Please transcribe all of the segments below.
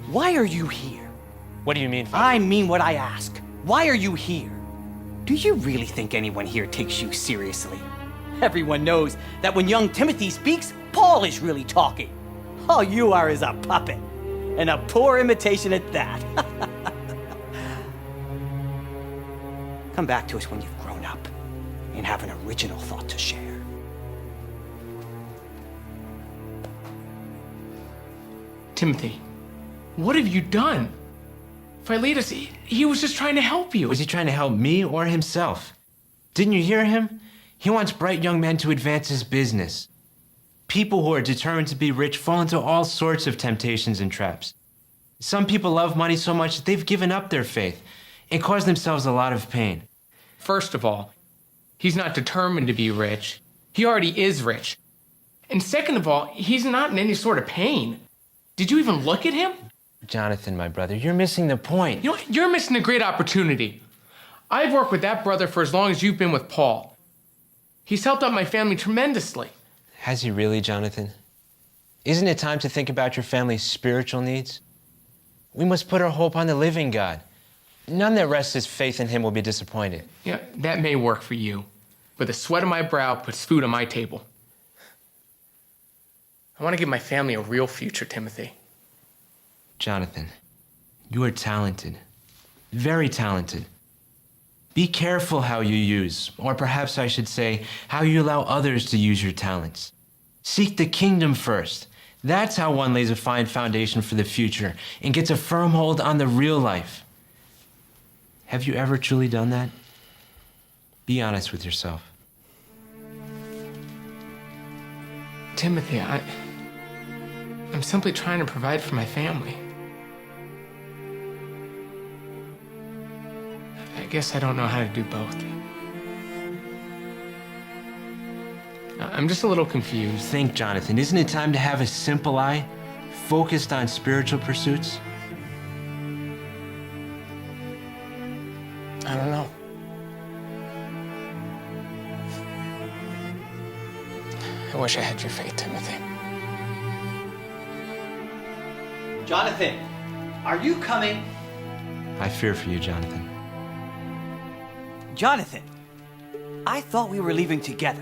Why are you here? What do you mean, Father? I mean what I ask. Why are you here? Do you really think anyone here takes you seriously? Everyone knows that when young Timothy speaks, Paul is really talking. All you are is a puppet, and a poor imitation at that. Come back to us when you've grown up and have an original thought to share. Timothy, what have you done? Philetus, he was just trying to help you. Was he trying to help me or himself? Didn't you hear him? He wants bright young men to advance his business. People who are determined to be rich fall into all sorts of temptations and traps. Some people love money so much that they've given up their faith and caused themselves a lot of pain. First of all, he's not determined to be rich. He already is rich. And second of all, he's not in any sort of pain. Did you even look at him? Jonathan, my brother, you're missing the point. You know, you're missing a great opportunity. I've worked with that brother for as long as you've been with Paul. He's helped out my family tremendously. Has he really, Jonathan? Isn't it time to think about your family's spiritual needs? We must put our hope on the living God. None that rests his faith in him will be disappointed. Yeah, that may work for you, but the sweat of my brow puts food on my table. I want to give my family a real future, Timothy. Jonathan, you are talented, very talented. Be careful how you use, or perhaps I should say, how you allow others to use your talents. Seek the kingdom first. That's how one lays a fine foundation for the future and gets a firm hold on the real life. Have you ever truly done that? Be honest with yourself. Timothy, I'm simply trying to provide for my family. I guess I don't know how to do both. I'm just a little confused. Think, Jonathan, isn't it time to have a simple eye, focused on spiritual pursuits? I don't know. I wish I had your faith, Timothy. Jonathan, are you coming? I fear for you, Jonathan. Jonathan, I thought we were leaving together.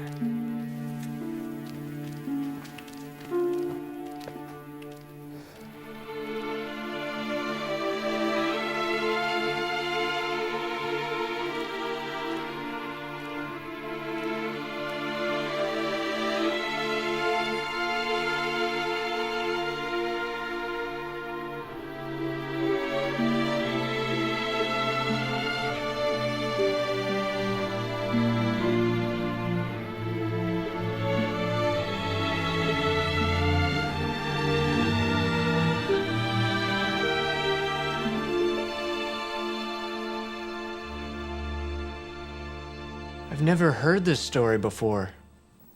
I've never heard this story before.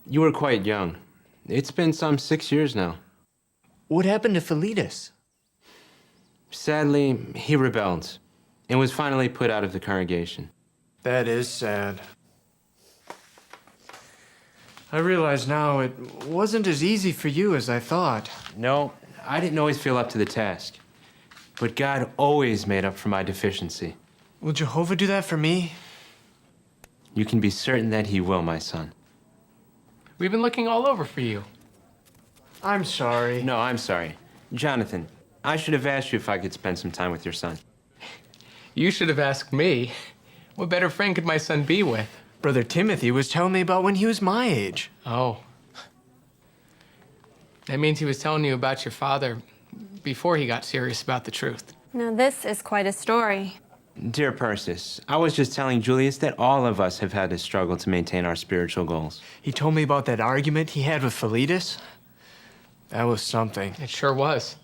You were quite young. It's been some 6 years now. What happened to Philetus? Sadly, he rebelled and was finally put out of the congregation. That is sad. I realize now it wasn't as easy for you as I thought. No, I didn't always feel up to the task. But God always made up for my deficiency. Will Jehovah do that for me? You can be certain that he will, my son. We've been looking all over for you. I'm sorry. No, I'm sorry. Jonathan, I should have asked you if I could spend some time with your son. You should have asked me. What better friend could my son be with? Brother Timothy was telling me about when he was my age. Oh. That means he was telling you about your father before he got serious about the truth. Now this is quite a story. Dear Persis, I was just telling Julius that all of us have had to struggle to maintain our spiritual goals. He told me about that argument he had with Philetus. That was something. It sure was.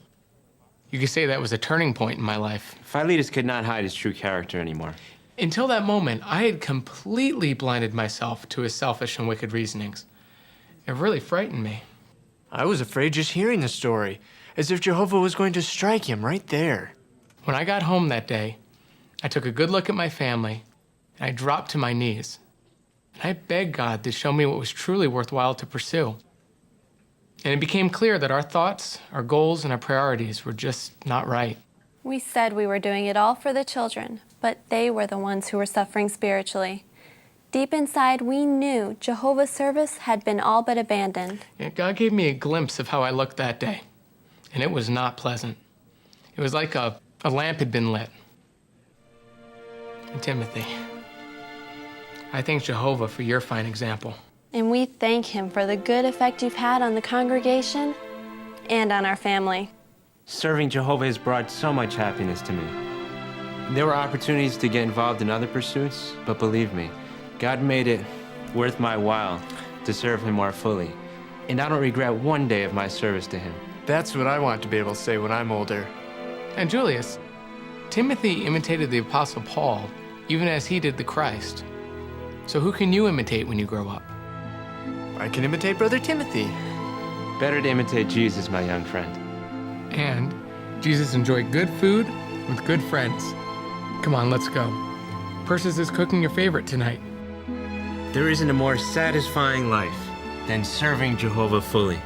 You could say that was a turning point in my life. Philetus could not hide his true character anymore. Until that moment, I had completely blinded myself to his selfish and wicked reasonings. It really frightened me. I was afraid just hearing the story, as if Jehovah was going to strike him right there. When I got home that day, I took a good look at my family, and I dropped to my knees. And I begged God to show me what was truly worthwhile to pursue. And it became clear that our thoughts, our goals, and our priorities were just not right. We said we were doing it all for the children, but they were the ones who were suffering spiritually. Deep inside, we knew Jehovah's service had been all but abandoned. And God gave me a glimpse of how I looked that day, and it was not pleasant. It was like a lamp had been lit. And Timothy, I thank Jehovah for your fine example. And we thank him for the good effect you've had on the congregation and on our family. Serving Jehovah has brought so much happiness to me. There were opportunities to get involved in other pursuits, but believe me, God made it worth my while to serve him more fully. And I don't regret one day of my service to him. That's what I want to be able to say when I'm older. And Julius, Timothy imitated the Apostle Paul, even as he did the Christ. So who can you imitate when you grow up? I can imitate Brother Timothy. Better to imitate Jesus, my young friend. And Jesus enjoyed good food with good friends. Come on, let's go. Persis is cooking your favorite tonight. There isn't a more satisfying life than serving Jehovah fully.